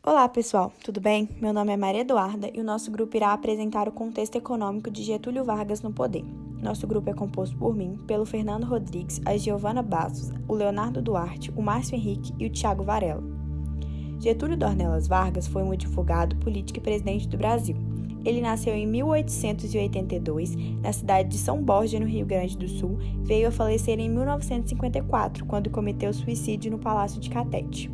Olá, pessoal, tudo bem? Meu nome é Maria Eduarda e o nosso grupo irá apresentar o contexto econômico de Getúlio Vargas no poder. Nosso grupo é composto por mim, pelo Fernando Rodrigues, a Giovana Bastos, o Leonardo Duarte, o Márcio Henrique e o Thiago Varela. Getúlio Dornelas Vargas foi um advogado, político e presidente do Brasil. Ele nasceu em 1882, na cidade de São Borja, no Rio Grande do Sul, e veio a falecer em 1954, quando cometeu suicídio no Palácio de Catete.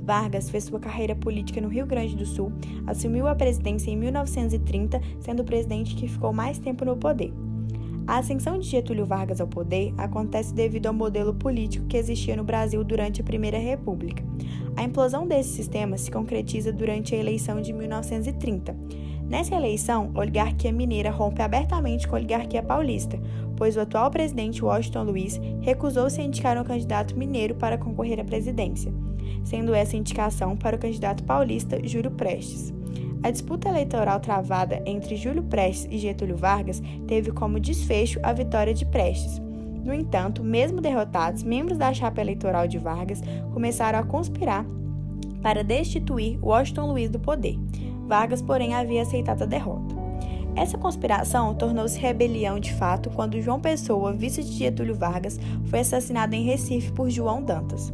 Vargas fez sua carreira política no Rio Grande do Sul, assumiu a presidência em 1930, sendo o presidente que ficou mais tempo no poder. A ascensão de Getúlio Vargas ao poder acontece devido ao modelo político que existia no Brasil durante a Primeira República. A implosão desse sistema se concretiza durante a eleição de 1930. Nessa eleição, a oligarquia mineira rompe abertamente com a oligarquia paulista, pois o atual presidente Washington Luiz recusou-se a indicar um candidato mineiro para concorrer à presidência, sendo essa indicação para o candidato paulista Júlio Prestes. A disputa eleitoral travada entre Júlio Prestes e Getúlio Vargas teve como desfecho a vitória de Prestes. No entanto, mesmo derrotados, membros da chapa eleitoral de Vargas começaram a conspirar para destituir Washington Luiz do poder. Vargas, porém, havia aceitado a derrota. Essa conspiração tornou-se rebelião de fato quando João Pessoa, vice de Getúlio Vargas, foi assassinado em Recife por João Dantas.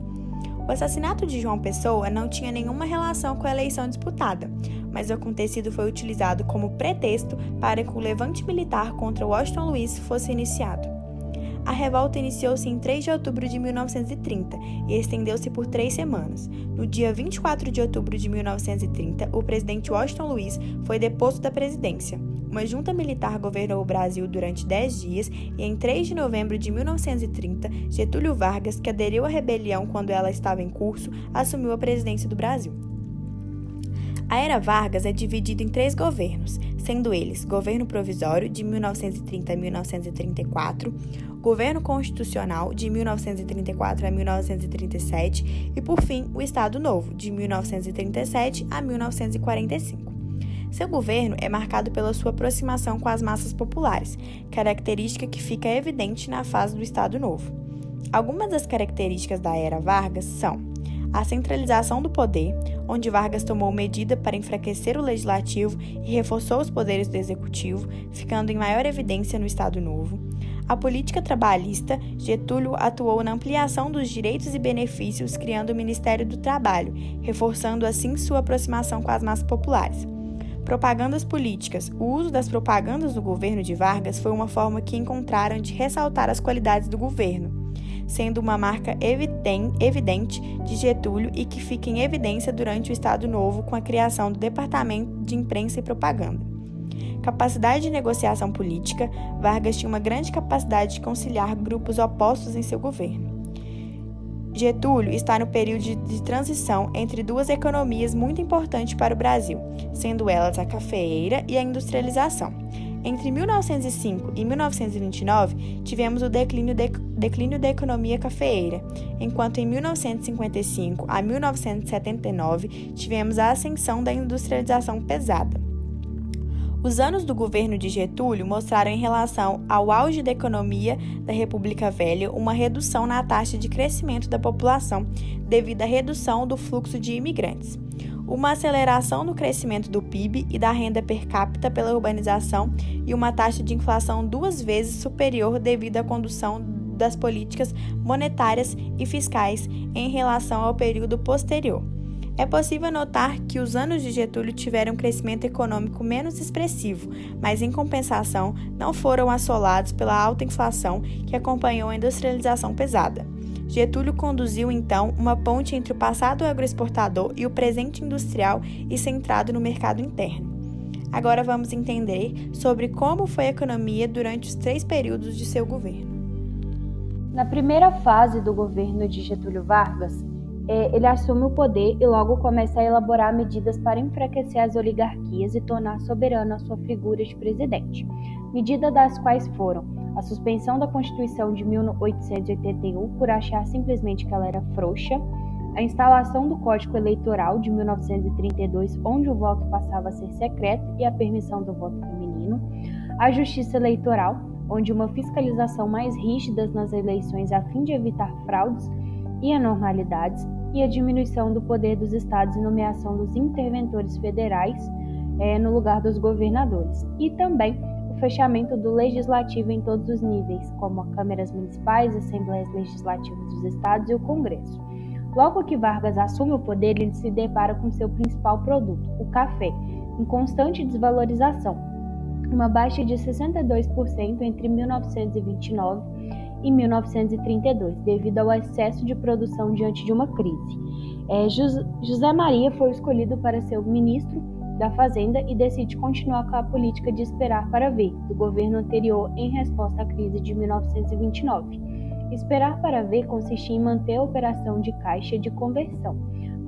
O assassinato de João Pessoa não tinha nenhuma relação com a eleição disputada, mas o acontecido foi utilizado como pretexto para que o levante militar contra Washington Luiz fosse iniciado. A revolta iniciou-se em 3 de outubro de 1930 e estendeu-se por 3 semanas. No dia 24 de outubro de 1930, o presidente Washington Luiz foi deposto da presidência. Uma junta militar governou o Brasil durante 10 dias e em 3 de novembro de 1930, Getúlio Vargas, que aderiu à rebelião quando ela estava em curso, assumiu a presidência do Brasil. A era Vargas é dividida em 3 governos, sendo eles Governo Provisório, de 1930 a 1934, Governo Constitucional, de 1934 a 1937 e, por fim, o Estado Novo, de 1937 a 1945. Seu governo é marcado pela sua aproximação com as massas populares, característica que fica evidente na fase do Estado Novo. Algumas das características da era Vargas são a centralização do poder, onde Vargas tomou medida para enfraquecer o legislativo e reforçou os poderes do executivo, ficando em maior evidência no Estado Novo. A política trabalhista, Getúlio atuou na ampliação dos direitos e benefícios, criando o Ministério do Trabalho, reforçando assim sua aproximação com as massas populares. Propagandas políticas. O uso das propagandas do governo de Vargas foi uma forma que encontraram de ressaltar as qualidades do governo, sendo uma marca evidente de Getúlio e que fica em evidência durante o Estado Novo com a criação do Departamento de Imprensa e Propaganda. Capacidade de negociação política. Vargas tinha uma grande capacidade de conciliar grupos opostos em seu governo. Getúlio está no período de transição entre 2 economias muito importantes para o Brasil, sendo elas a cafeeira e a industrialização. Entre 1905 e 1929, tivemos o declínio da economia cafeeira, enquanto em 1955 a 1979 tivemos a ascensão da industrialização pesada. Os anos do governo de Getúlio mostraram em relação ao auge da economia da República Velha uma redução na taxa de crescimento da população devido à redução do fluxo de imigrantes, uma aceleração no crescimento do PIB e da renda per capita pela urbanização e uma taxa de inflação 2 vezes superior devido à condução das políticas monetárias e fiscais em relação ao período posterior. É possível notar que os anos de Getúlio tiveram um crescimento econômico menos expressivo, mas em compensação não foram assolados pela alta inflação que acompanhou a industrialização pesada. Getúlio conduziu, então, uma ponte entre o passado agroexportador e o presente industrial e centrado no mercado interno. Agora vamos entender sobre como foi a economia durante os 3 períodos de seu governo. Na primeira fase do governo de Getúlio Vargas, ele assume o poder e logo começa a elaborar medidas para enfraquecer as oligarquias e tornar soberano a sua figura de presidente. Medidas das quais foram a suspensão da Constituição de 1881 por achar simplesmente que ela era frouxa, a instalação do Código Eleitoral de 1932, onde o voto passava a ser secreto e a permissão do voto feminino, a Justiça Eleitoral, onde uma fiscalização mais rígida nas eleições a fim de evitar fraudes e anormalidades, e a diminuição do poder dos estados e nomeação dos interventores federais no lugar dos governadores, e também o fechamento do legislativo em todos os níveis, como as câmaras municipais, assembleias legislativas dos estados e o Congresso. Logo que Vargas assume o poder, ele se depara com seu principal produto, o café, em constante desvalorização, uma baixa de 62% entre 1929 e 1932, devido ao excesso de produção diante de uma crise. José Maria foi escolhido para ser o ministro da Fazenda e decide continuar com a política de esperar para ver do governo anterior em resposta à crise de 1929. Esperar para ver consistia em manter a operação de caixa de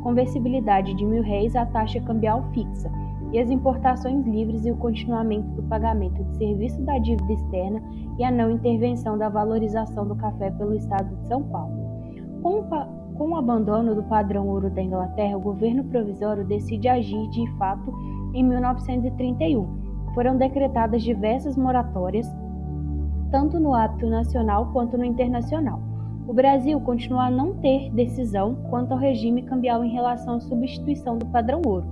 conversibilidade de R$1.000 à taxa cambial fixa, e as importações livres e o continuamento do pagamento de serviço da dívida externa e a não intervenção da valorização do café pelo Estado de São Paulo. Com o abandono do padrão ouro da Inglaterra, o governo provisório decide agir de fato em 1931. Foram decretadas diversas moratórias, tanto no âmbito nacional quanto no internacional. O Brasil continua a não ter decisão quanto ao regime cambial em relação à substituição do padrão ouro.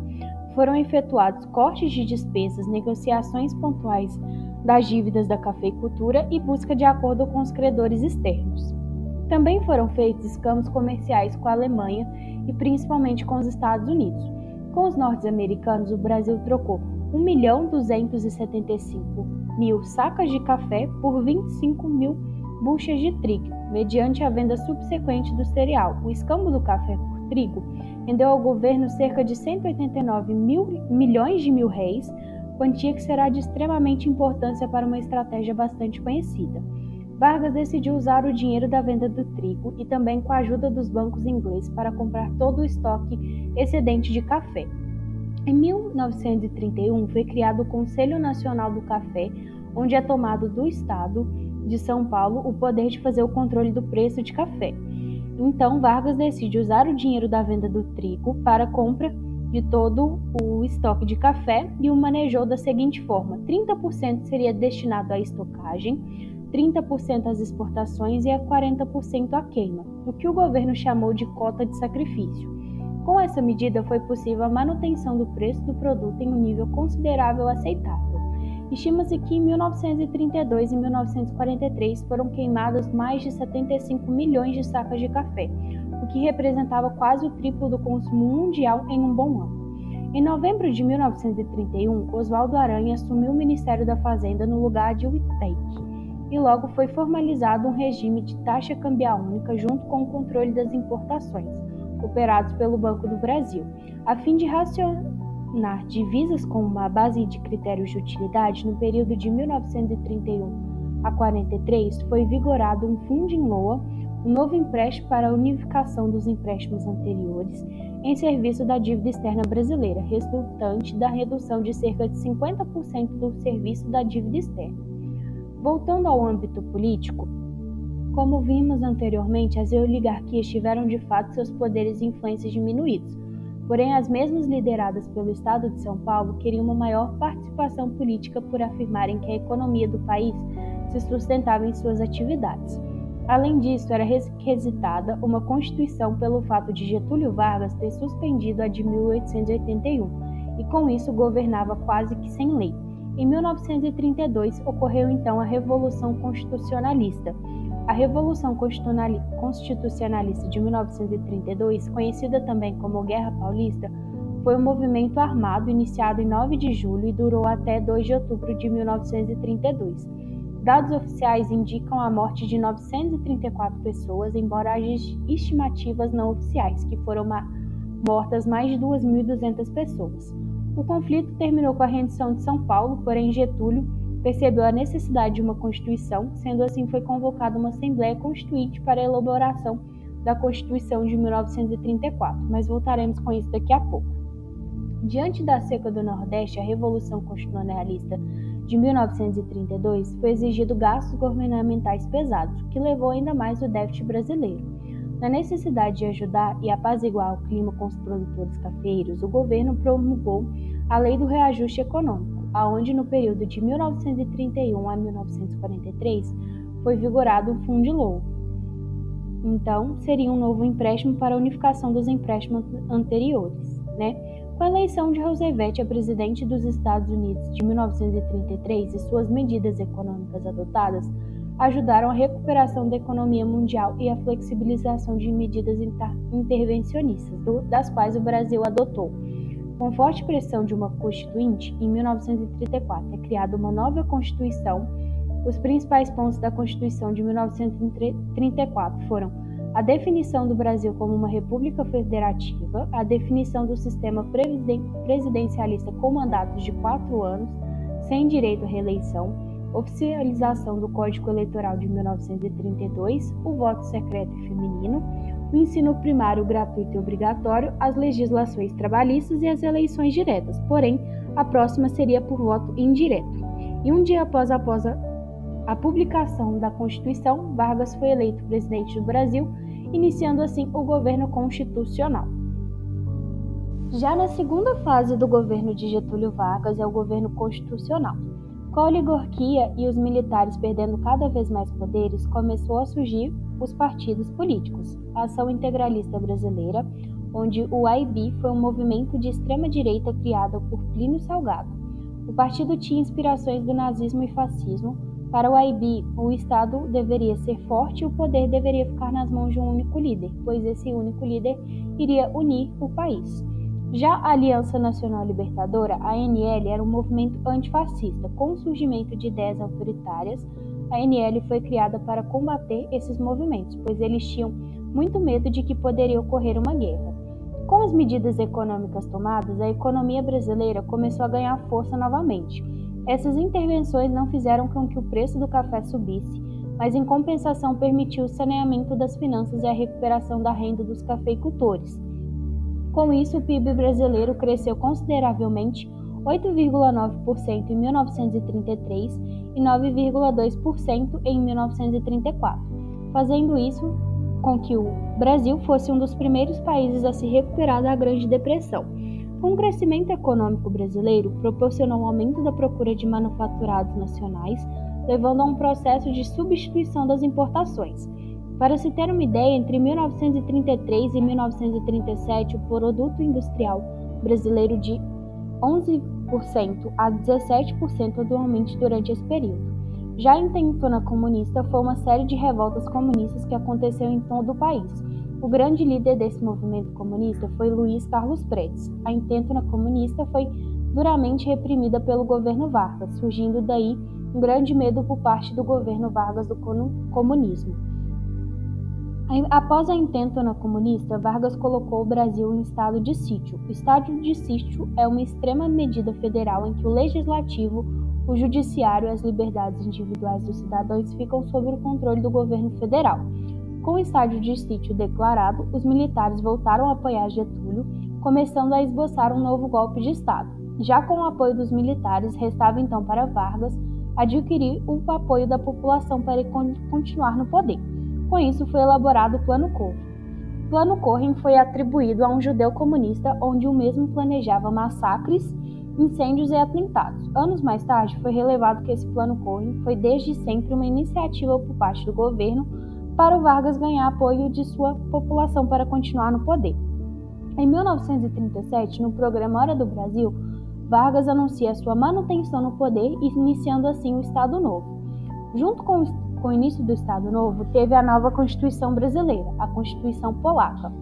Foram efetuados cortes de despesas, negociações pontuais das dívidas da cafeicultura e busca de acordo com os credores externos. Também foram feitos escamos comerciais com a Alemanha e principalmente com os Estados Unidos. Com os norte-americanos, o Brasil trocou 1.275.000 sacas de café por 25.000 buchas de trigo, mediante a venda subsequente do cereal. O escambo do café por trigo rendeu ao governo cerca de 189 milhões de mil-réis, quantia que será de extremamente importância para uma estratégia bastante conhecida. Vargas decidiu usar o dinheiro da venda do trigo e também com a ajuda dos bancos ingleses para comprar todo o estoque excedente de café. Em 1931 foi criado o Conselho Nacional do Café, onde é tomado do Estado de São Paulo o poder de fazer o controle do preço de café. Então, Vargas decide usar o dinheiro da venda do trigo para a compra de todo o estoque de café e o manejou da seguinte forma: 30% seria destinado à estocagem, 30% às exportações e a 40% à queima, o que o governo chamou de cota de sacrifício. Com essa medida foi possível a manutenção do preço do produto em um nível considerável aceitável. Estima-se que em 1932 e 1943 foram queimadas mais de 75 milhões de sacas de café, o que representava quase o triplo do consumo mundial em um bom ano. Em novembro de 1931, Oswaldo Aranha assumiu o Ministério da Fazenda no lugar de Whittaker, e logo foi formalizado um regime de taxa cambial única junto com o controle das importações, operados pelo Banco do Brasil, a fim de racionar divisas com uma base de critérios de utilidade. No período de 1931 a 43, foi vigorado um fundo em LOA, um novo empréstimo para a unificação dos empréstimos anteriores, em serviço da dívida externa brasileira, resultante da redução de cerca de 50% do serviço da dívida externa. Voltando ao âmbito político, como vimos anteriormente, as oligarquias tiveram de fato seus poderes e influências diminuídos. Porém, as mesmas lideradas pelo Estado de São Paulo queriam uma maior participação política por afirmarem que a economia do país se sustentava em suas atividades. Além disso, era requisitada uma Constituição pelo fato de Getúlio Vargas ter suspendido a de 1881 e com isso governava quase que sem lei. Em 1932 ocorreu então a Revolução Constitucionalista. A Revolução Constitucionalista de 1932, conhecida também como Guerra Paulista, foi um movimento armado iniciado em 9 de julho e durou até 2 de outubro de 1932. Dados oficiais indicam a morte de 934 pessoas, embora haja estimativas não oficiais, que foram mortas mais de 2.200 pessoas. O conflito terminou com a rendição de São Paulo, porém Getúlio percebeu a necessidade de uma Constituição, sendo assim foi convocada uma Assembleia Constituinte para a elaboração da Constituição de 1934, mas voltaremos com isso daqui a pouco. Diante da seca do Nordeste, a Revolução Constitucionalista de 1932 foi exigido gastos governamentais pesados, o que levou ainda mais o déficit brasileiro. Na necessidade de ajudar e apaziguar o clima com os produtores cafeeiros, o governo promulgou a Lei do Reajuste Econômico, aonde no período de 1931 a 1943 foi vigorado o Fundo de LOA. Então, seria um novo empréstimo para a unificação dos empréstimos anteriores, né? Com a eleição de Roosevelt a presidente dos Estados Unidos de 1933 e suas medidas econômicas adotadas ajudaram a recuperação da economia mundial e a flexibilização de medidas intervencionistas, das quais o Brasil adotou. Com forte pressão de uma constituinte, em 1934 é criada uma nova Constituição. Os principais pontos da Constituição de 1934 foram a definição do Brasil como uma república federativa, a definição do sistema presidencialista com mandatos de 4 anos, sem direito à reeleição, oficialização do Código Eleitoral de 1932, o voto secreto e feminino, o ensino primário gratuito e obrigatório, as legislações trabalhistas e as eleições diretas, porém, a próxima seria por voto indireto. E um dia após a publicação da Constituição, Vargas foi eleito presidente do Brasil, iniciando assim o governo constitucional. Já na segunda fase do governo de Getúlio Vargas é o governo constitucional. Com a oligarquia e os militares perdendo cada vez mais poderes, começou a surgir os partidos políticos. A Ação Integralista Brasileira, onde o AIB foi um movimento de extrema-direita criado por Plínio Salgado. O partido tinha inspirações do nazismo e fascismo. Para o AIB, o Estado deveria ser forte e o poder deveria ficar nas mãos de um único líder, pois esse único líder iria unir o país. Já a Aliança Nacional Libertadora, a ANL, era um movimento antifascista. Com o surgimento de ideias autoritárias, a ANL foi criada para combater esses movimentos, pois eles tinham muito medo de que poderia ocorrer uma guerra. Com as medidas econômicas tomadas, a economia brasileira começou a ganhar força novamente. Essas intervenções não fizeram com que o preço do café subisse, mas em compensação permitiu o saneamento das finanças e a recuperação da renda dos cafeicultores. Com isso, o PIB brasileiro cresceu consideravelmente, 8,9% em 1933 e 9,2% em 1934, fazendo isso com que o Brasil fosse um dos primeiros países a se recuperar da Grande Depressão. Com o crescimento econômico brasileiro, proporcionou um aumento da procura de manufaturados nacionais, levando a um processo de substituição das importações. Para se ter uma ideia, entre 1933 e 1937, o produto industrial brasileiro de 11% a 17% anualmente durante esse período. Já a Intentona Comunista foi uma série de revoltas comunistas que aconteceu em todo o país. O grande líder desse movimento comunista foi Luiz Carlos Prestes. A Intentona Comunista foi duramente reprimida pelo governo Vargas, surgindo daí um grande medo por parte do governo Vargas do comunismo. Após a Intentona Comunista, Vargas colocou o Brasil em estado de sítio. O estado de sítio é uma extrema medida federal em que o legislativo, o judiciário e as liberdades individuais dos cidadãos ficam sob o controle do governo federal. Com o estado de sítio declarado, os militares voltaram a apoiar Getúlio, começando a esboçar um novo golpe de Estado. Já com o apoio dos militares, restava então para Vargas adquirir o apoio da população para continuar no poder. Com isso, foi elaborado o Plano Cohen. O Plano Cohen foi atribuído a um judeu comunista, onde o mesmo planejava massacres, incêndios e atentados. Anos mais tarde, foi relevado que esse Plano Cohen foi desde sempre uma iniciativa por parte do governo para o Vargas ganhar apoio de sua população para continuar no poder. Em 1937, no programa Hora do Brasil, Vargas anuncia sua manutenção no poder, iniciando assim o Estado Novo. Junto com o início do Estado Novo, teve a nova Constituição brasileira, a Constituição Polaca.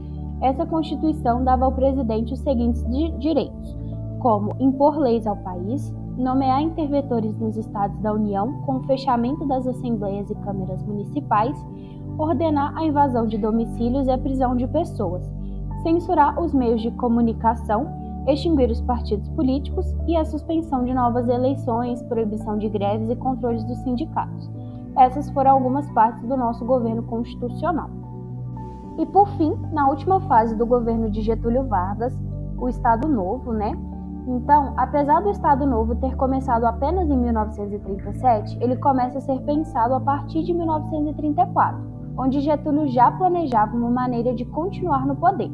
Essa Constituição dava ao presidente os seguintes direitos, como impor leis ao país, nomear interventores nos estados da União, com o fechamento das assembleias e câmaras municipais, ordenar a invasão de domicílios e a prisão de pessoas, censurar os meios de comunicação, extinguir os partidos políticos e a suspensão de novas eleições, proibição de greves e controles dos sindicatos. Essas foram algumas partes do nosso governo constitucional. E por fim, na última fase do governo de Getúlio Vargas, o Estado Novo, Então, apesar do Estado Novo ter começado apenas em 1937, ele começa a ser pensado a partir de 1934, onde Getúlio já planejava uma maneira de continuar no poder.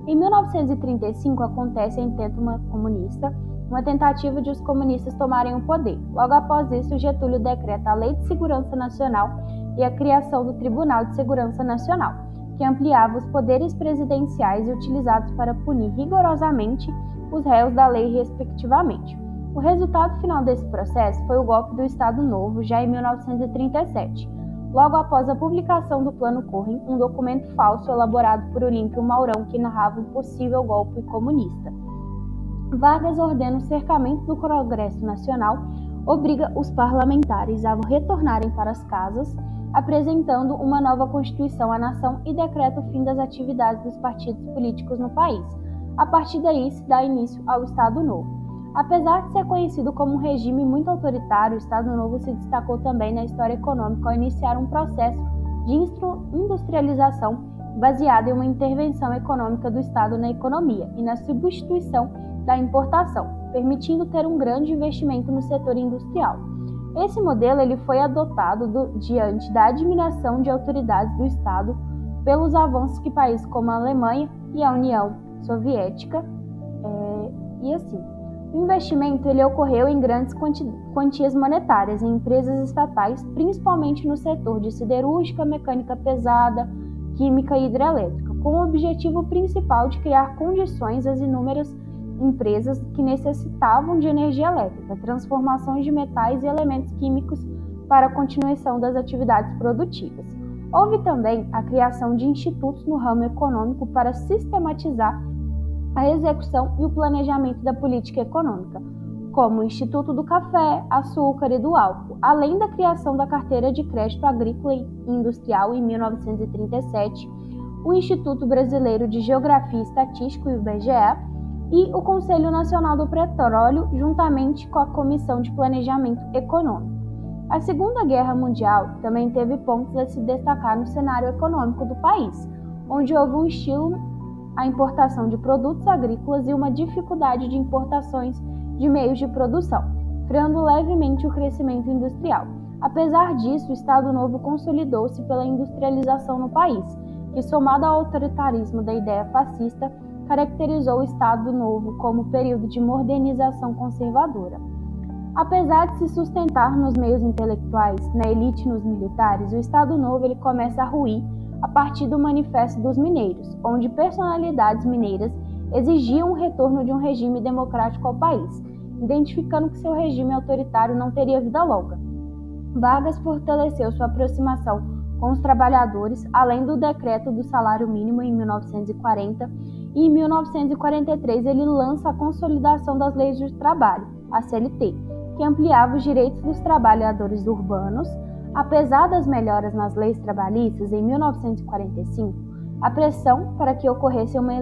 Em 1935 acontece a Intentona Comunista, uma tentativa de os comunistas tomarem o poder. Logo após isso, Getúlio decreta a Lei de Segurança Nacional e a criação do Tribunal de Segurança Nacional. que ampliava os poderes presidenciais e utilizados para punir rigorosamente os réus da lei, respectivamente. O resultado final desse processo foi o golpe do Estado Novo, já em 1937, logo após a publicação do Plano Cohen, um documento falso elaborado por Olímpio Mourão que narrava um possível golpe comunista. Vargas ordena o cercamento do Congresso Nacional, obriga os parlamentares a retornarem para as casas, apresentando uma nova Constituição à nação e decreta o fim das atividades dos partidos políticos no país. A partir daí se dá início ao Estado Novo. Apesar de ser conhecido como um regime muito autoritário, o Estado Novo se destacou também na história econômica ao iniciar um processo de industrialização baseado em uma intervenção econômica do Estado na economia e na substituição da importação, permitindo ter um grande investimento no setor industrial. Esse modelo ele foi adotado diante da admiração de autoridades do Estado pelos avanços que países como a Alemanha e a União Soviética O investimento ele ocorreu em grandes quantias monetárias em empresas estatais, principalmente no setor de siderúrgica, mecânica pesada, química e hidrelétrica, com o objetivo principal de criar condições às inúmeras empresas que necessitavam de energia elétrica, transformações de metais e elementos químicos para a continuação das atividades produtivas. Houve também a criação de institutos no ramo econômico para sistematizar a execução e o planejamento da política econômica, como o Instituto do Café, Açúcar e do Álcool, além da criação da Carteira de Crédito Agrícola e Industrial em 1937, o Instituto Brasileiro de Geografia e Estatística, o IBGE, e o Conselho Nacional do Petróleo, juntamente com a Comissão de Planejamento Econômico. A Segunda Guerra Mundial também teve pontos a se destacar no cenário econômico do país, onde houve um estilo a importação de produtos agrícolas e uma dificuldade de importações de meios de produção, freando levemente o crescimento industrial. Apesar disso, o Estado Novo consolidou-se pela industrialização no país, que, somado ao autoritarismo da ideia fascista, caracterizou o Estado Novo como período de modernização conservadora. Apesar de se sustentar nos meios intelectuais, na elite e nos militares, o Estado Novo ele começa a ruir a partir do Manifesto dos Mineiros, onde personalidades mineiras exigiam o retorno de um regime democrático ao país, identificando que seu regime autoritário não teria vida longa. Vargas fortaleceu sua aproximação com os trabalhadores, além do decreto do salário mínimo em 1940, e em 1943 ele lança a Consolidação das Leis do Trabalho, a CLT, que ampliava os direitos dos trabalhadores urbanos. Apesar das melhoras nas leis trabalhistas em 1945, a pressão para que ocorresse uma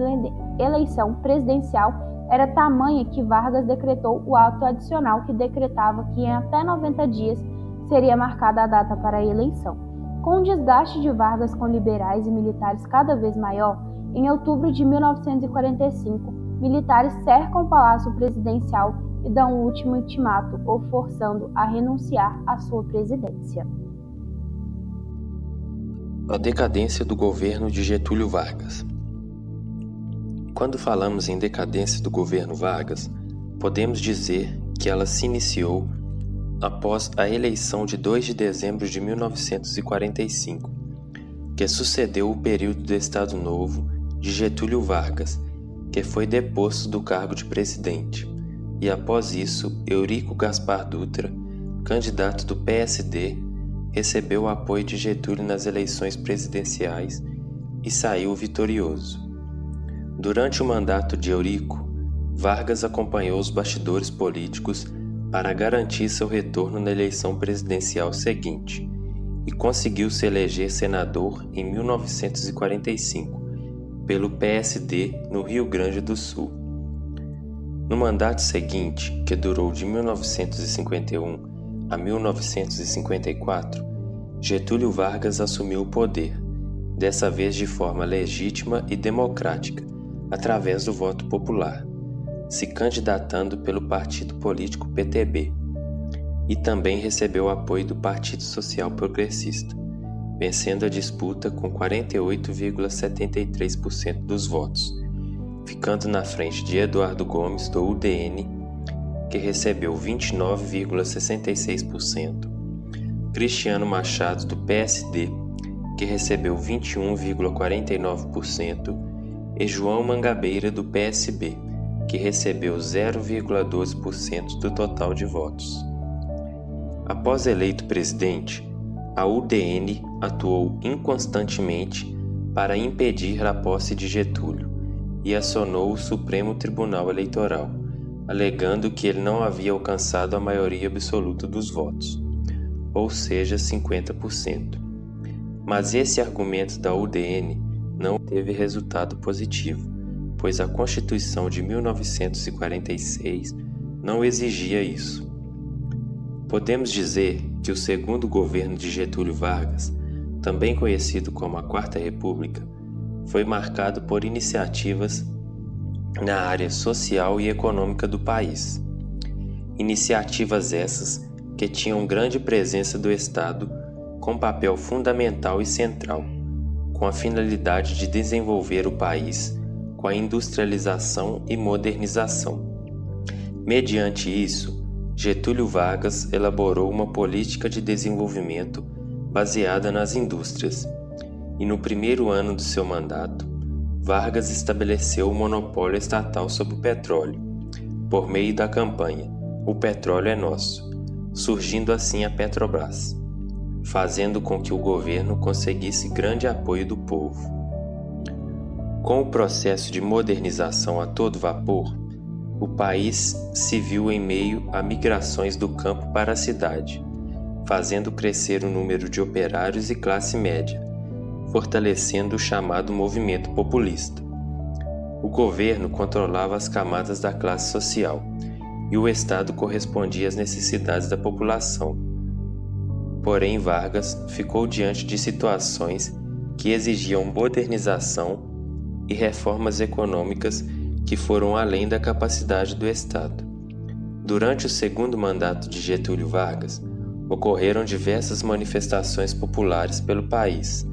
eleição presidencial era tamanha que Vargas decretou o ato adicional que decretava que em até 90 dias seria marcada a data para a eleição. Com o desgaste de Vargas com liberais e militares cada vez maior, em outubro de 1945, militares cercam o Palácio Presidencial e dão o último ultimato, o forçando a renunciar à sua presidência. A decadência do governo de Getúlio Vargas. Quando falamos em decadência do governo Vargas, podemos dizer que ela se iniciou após a eleição de 2 de dezembro de 1945, que sucedeu o período do Estado Novo de Getúlio Vargas, que foi deposto do cargo de presidente, e após isso, Eurico Gaspar Dutra, candidato do PSD, recebeu o apoio de Getúlio nas eleições presidenciais e saiu vitorioso. Durante o mandato de Eurico, Vargas acompanhou os bastidores políticos para garantir seu retorno na eleição presidencial seguinte e conseguiu se eleger senador em 1945 pelo PSD no Rio Grande do Sul. No mandato seguinte, que durou de 1951 a 1954, Getúlio Vargas assumiu o poder, dessa vez de forma legítima e democrática, através do voto popular, se candidatando pelo partido político PTB, e também recebeu o apoio do Partido Social Progressista, vencendo a disputa com 48,73% dos votos, ficando na frente de Eduardo Gomes, do UDN, que recebeu 29,66%, Cristiano Machado, do PSD, que recebeu 21,49%, e João Mangabeira, do PSB, que recebeu 0,12% do total de votos. Após eleito presidente, a UDN atuou inconstantemente para impedir a posse de Getúlio e acionou o Supremo Tribunal Eleitoral, alegando que ele não havia alcançado a maioria absoluta dos votos, ou seja, 50%. Mas esse argumento da UDN não teve resultado positivo, pois a Constituição de 1946 não exigia isso. Podemos dizer que o segundo governo de Getúlio Vargas, também conhecido como a Quarta República, foi marcado por iniciativas na área social e econômica do país. Iniciativas essas que tinham grande presença do Estado com papel fundamental e central, com a finalidade de desenvolver o país com a industrialização e modernização. Mediante isso, Getúlio Vargas elaborou uma política de desenvolvimento baseada nas indústrias, e no primeiro ano do seu mandato, Vargas estabeleceu o monopólio estatal sobre o petróleo, por meio da campanha "O petróleo é nosso", surgindo assim a Petrobras, fazendo com que o governo conseguisse grande apoio do povo. Com o processo de modernização a todo vapor, o país se viu em meio a migrações do campo para a cidade, fazendo crescer o número de operários e classe média, fortalecendo o chamado movimento populista. O governo controlava as camadas da classe social e o Estado correspondia às necessidades da população. Porém, Vargas ficou diante de situações que exigiam modernização e reformas econômicas que foram além da capacidade do Estado. Durante o segundo mandato de Getúlio Vargas, ocorreram diversas manifestações populares pelo país,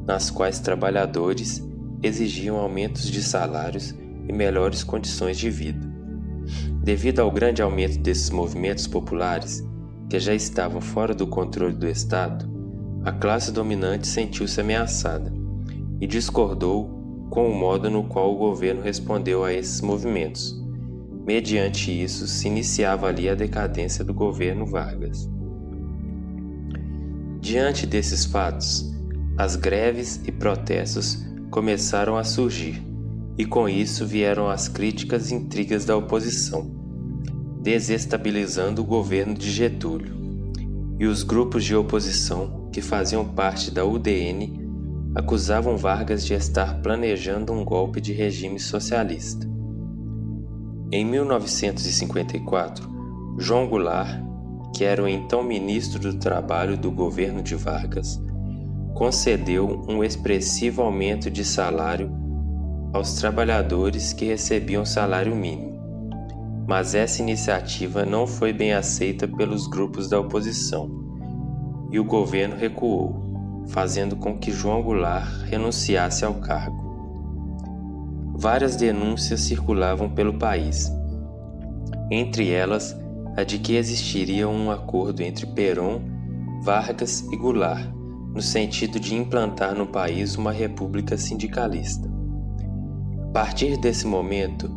nas quais trabalhadores exigiam aumentos de salários e melhores condições de vida. Devido ao grande aumento desses movimentos populares, que já estavam fora do controle do Estado, a classe dominante sentiu-se ameaçada e discordou com o modo no qual o governo respondeu a esses movimentos. Mediante isso, se iniciava ali a decadência do governo Vargas. Diante desses fatos, as greves e protestos começaram a surgir, e com isso vieram as críticas e intrigas da oposição, desestabilizando o governo de Getúlio. E os grupos de oposição, que faziam parte da UDN, acusavam Vargas de estar planejando um golpe de regime socialista. Em 1954, João Goulart, que era o então ministro do Trabalho do governo de Vargas, concedeu um expressivo aumento de salário aos trabalhadores que recebiam salário mínimo. Mas essa iniciativa não foi bem aceita pelos grupos da oposição, e o governo recuou, fazendo com que João Goulart renunciasse ao cargo. Várias denúncias circulavam pelo país, entre elas a de que existiria um acordo entre Perón, Vargas e Goulart, no sentido de implantar no país uma república sindicalista. A partir desse momento,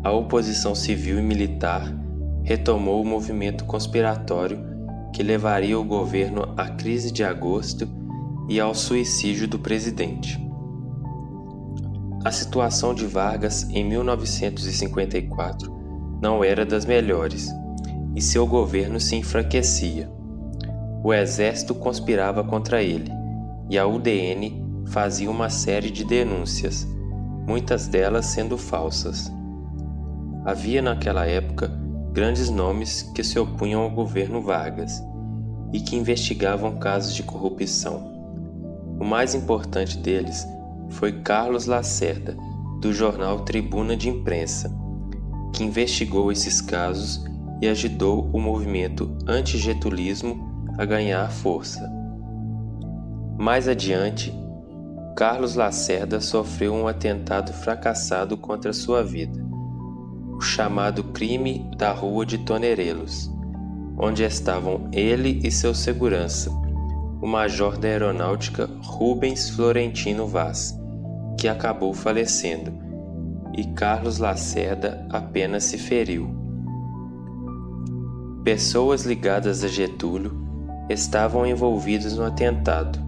a oposição civil e militar retomou o movimento conspiratório que levaria o governo à crise de agosto e ao suicídio do presidente. A situação de Vargas em 1954 não era das melhores, e seu governo se enfraquecia. O exército conspirava contra ele, e a UDN fazia uma série de denúncias, muitas delas sendo falsas. Havia naquela época grandes nomes que se opunham ao governo Vargas e que investigavam casos de corrupção. O mais importante deles foi Carlos Lacerda, do jornal Tribuna de Imprensa, que investigou esses casos e ajudou o movimento antigetulismo a ganhar força. Mais adiante, Carlos Lacerda sofreu um atentado fracassado contra sua vida, o chamado crime da Rua de Tonerelos, onde estavam ele e seu segurança, o major da aeronáutica Rubens Florentino Vaz, que acabou falecendo, e Carlos Lacerda apenas se feriu. Pessoas ligadas a Getúlio estavam envolvidas no atentado.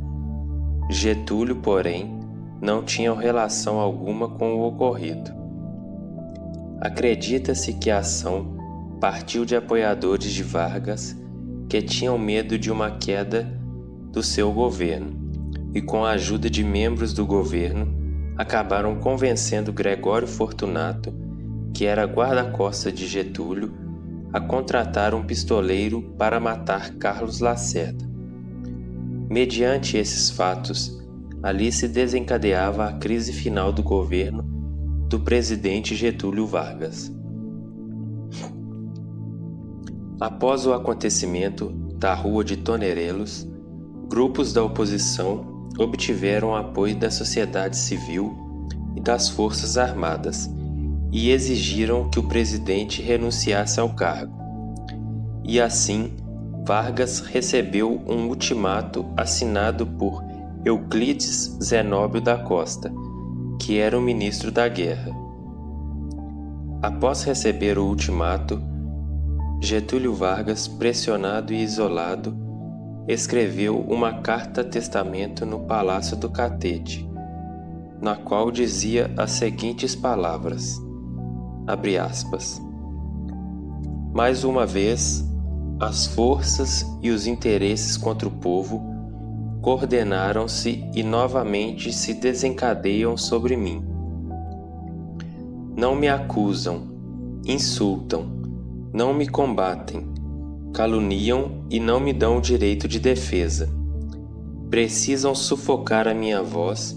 Getúlio, porém, não tinha relação alguma com o ocorrido. Acredita-se que a ação partiu de apoiadores de Vargas que tinham medo de uma queda do seu governo e, com a ajuda de membros do governo, acabaram convencendo Gregório Fortunato, que era guarda-costas de Getúlio, a contratar um pistoleiro para matar Carlos Lacerda. Mediante esses fatos, ali se desencadeava a crise final do governo do presidente Getúlio Vargas. Após o acontecimento da Rua de Tonerelos, grupos da oposição obtiveram apoio da sociedade civil e das Forças Armadas e exigiram que o presidente renunciasse ao cargo. E assim, Vargas recebeu um ultimato assinado por Euclides Zenóbio da Costa, que era o ministro da Guerra. Após receber o ultimato, Getúlio Vargas, pressionado e isolado, escreveu uma carta-testamento no Palácio do Catete, na qual dizia as seguintes palavras, abre aspas, mais uma vez, as forças e os interesses contra o povo coordenaram-se e novamente se desencadeiam sobre mim. Não me acusam, insultam, não me combatem, caluniam e não me dão o direito de defesa. Precisam sufocar a minha voz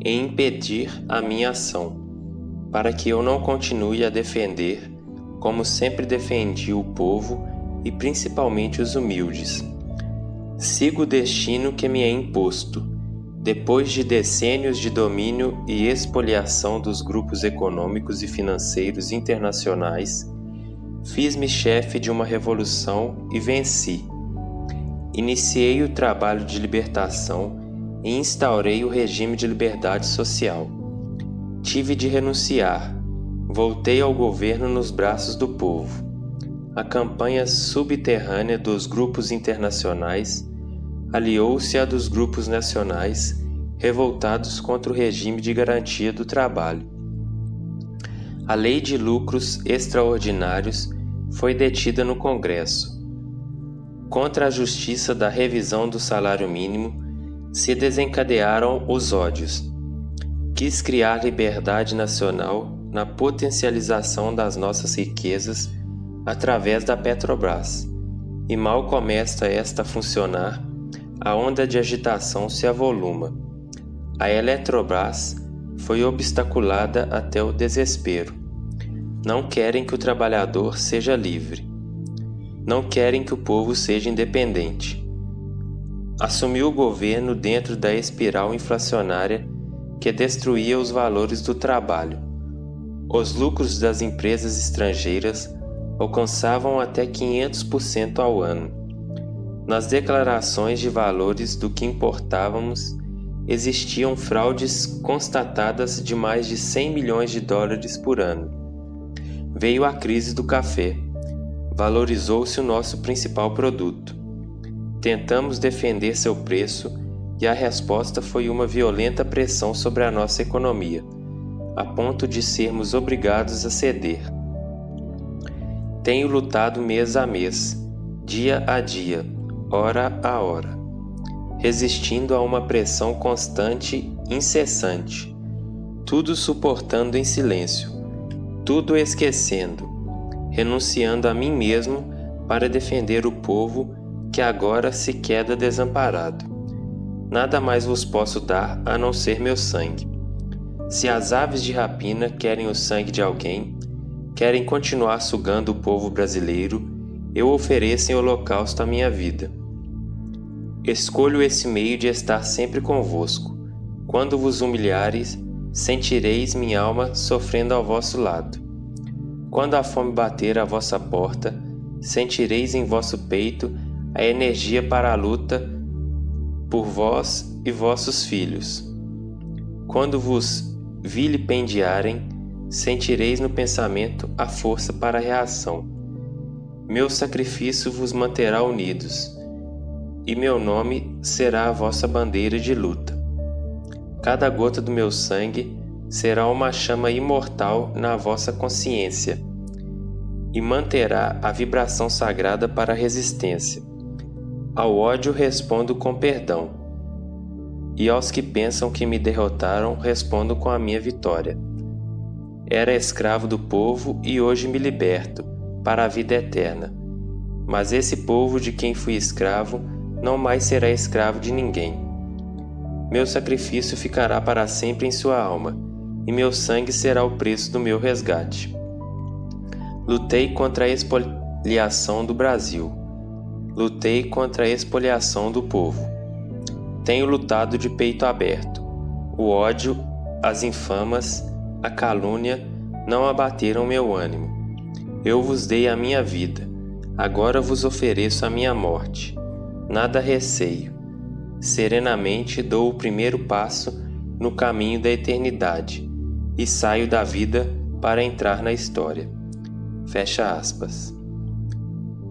e impedir a minha ação, para que eu não continue a defender, como sempre defendi o povo e principalmente os humildes. Sigo o destino que me é imposto, depois de decênios de domínio e expoliação dos grupos econômicos e financeiros internacionais. Fiz-me chefe de uma revolução e venci. Iniciei o trabalho de libertação e instaurei o regime de liberdade social. Tive de renunciar. Voltei ao governo nos braços do povo. A campanha subterrânea dos grupos internacionais aliou-se à dos grupos nacionais revoltados contra o regime de garantia do trabalho. A Lei de Lucros Extraordinários foi detida no Congresso. Contra a justiça da revisão do salário mínimo se desencadearam os ódios. Quis criar liberdade nacional na potencialização das nossas riquezas através da Petrobras, e mal começa esta a funcionar, a onda de agitação se avoluma. A Eletrobras foi obstaculada até o desespero. Não querem que o trabalhador seja livre. Não querem que o povo seja independente. Assumiu o governo dentro da espiral inflacionária que destruía os valores do trabalho. Os lucros das empresas estrangeiras alcançavam até 500% ao ano. Nas declarações de valores do que importávamos, existiam fraudes constatadas de mais de 100 milhões de dólares por ano. Veio a crise do café. Valorizou-se o nosso principal produto. Tentamos defender seu preço e a resposta foi uma violenta pressão sobre a nossa economia, a ponto de sermos obrigados a ceder. Tenho lutado mês a mês, dia a dia, hora a hora, resistindo a uma pressão constante, incessante, tudo suportando em silêncio, tudo esquecendo, renunciando a mim mesmo para defender o povo que agora se queda desamparado. Nada mais vos posso dar a não ser meu sangue. Se as aves de rapina querem o sangue de alguém, querem continuar sugando o povo brasileiro, eu ofereço em holocausto a minha vida. Escolho esse meio de estar sempre convosco. Quando vos humilhares, sentireis minha alma sofrendo ao vosso lado. Quando a fome bater à vossa porta, sentireis em vosso peito a energia para a luta por vós e vossos filhos. Quando vos vilipendiarem, sentireis no pensamento a força para a reação. Meu sacrifício vos manterá unidos, e meu nome será a vossa bandeira de luta. Cada gota do meu sangue será uma chama imortal na vossa consciência, e manterá a vibração sagrada para a resistência. Ao ódio respondo com perdão, e aos que pensam que me derrotaram respondo com a minha vitória. Era escravo do povo e hoje me liberto para a vida eterna. Mas esse povo de quem fui escravo não mais será escravo de ninguém. Meu sacrifício ficará para sempre em sua alma, e meu sangue será o preço do meu resgate. Lutei contra a expoliação do Brasil. Lutei contra a expoliação do povo. Tenho lutado de peito aberto. O ódio, as infamas, a calúnia não abateram meu ânimo. Eu vos dei a minha vida, agora vos ofereço a minha morte. Nada receio. Serenamente dou o primeiro passo no caminho da eternidade e saio da vida para entrar na história. Fecha aspas.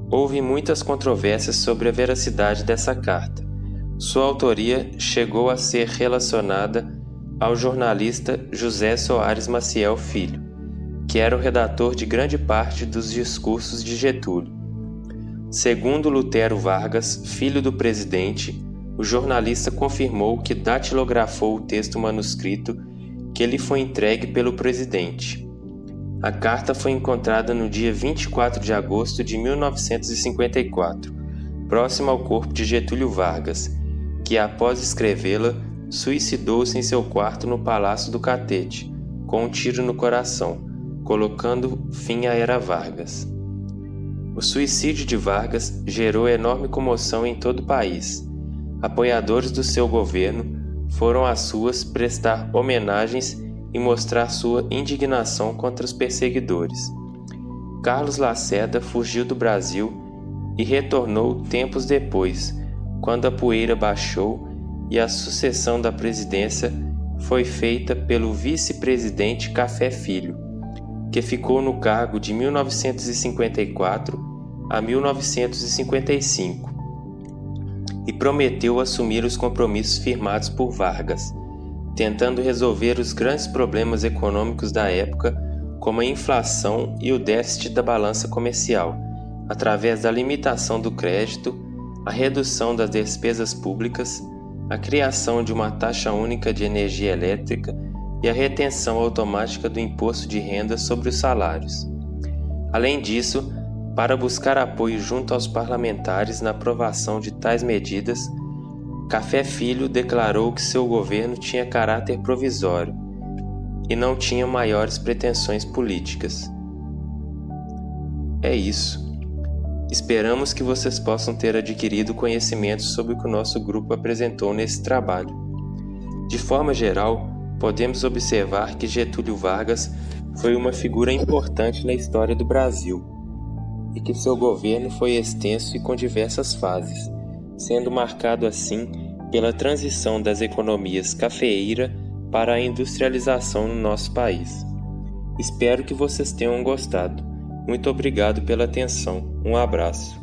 Houve muitas controvérsias sobre a veracidade dessa carta. Sua autoria chegou a ser relacionada ao jornalista José Soares Maciel Filho, que era o redator de grande parte dos discursos de Getúlio. Segundo Lutero Vargas, filho do presidente, o jornalista confirmou que datilografou o texto manuscrito que lhe foi entregue pelo presidente. A carta foi encontrada no dia 24 de agosto de 1954, próximo ao corpo de Getúlio Vargas, que após escrevê-la, suicidou-se em seu quarto no Palácio do Catete, com um tiro no coração, colocando fim à era Vargas. O suicídio de Vargas gerou enorme comoção em todo o país. Apoiadores do seu governo foram às ruas prestar homenagens e mostrar sua indignação contra os perseguidores. Carlos Lacerda fugiu do Brasil e retornou tempos depois, quando a poeira baixou e a sucessão da presidência foi feita pelo vice-presidente Café Filho, que ficou no cargo de 1954 a 1955 e prometeu assumir os compromissos firmados por Vargas, tentando resolver os grandes problemas econômicos da época, como a inflação e o déficit da balança comercial, através da limitação do crédito, a redução das despesas públicas, a criação de uma taxa única de energia elétrica e a retenção automática do imposto de renda sobre os salários. Além disso, para buscar apoio junto aos parlamentares na aprovação de tais medidas, Café Filho declarou que seu governo tinha caráter provisório e não tinha maiores pretensões políticas. É isso. Esperamos que vocês possam ter adquirido conhecimento sobre o que o nosso grupo apresentou nesse trabalho. De forma geral, podemos observar que Getúlio Vargas foi uma figura importante na história do Brasil e que seu governo foi extenso e com diversas fases, sendo marcado assim pela transição das economias cafeeira para a industrialização no nosso país. Espero que vocês tenham gostado. Muito obrigado pela atenção. Um abraço.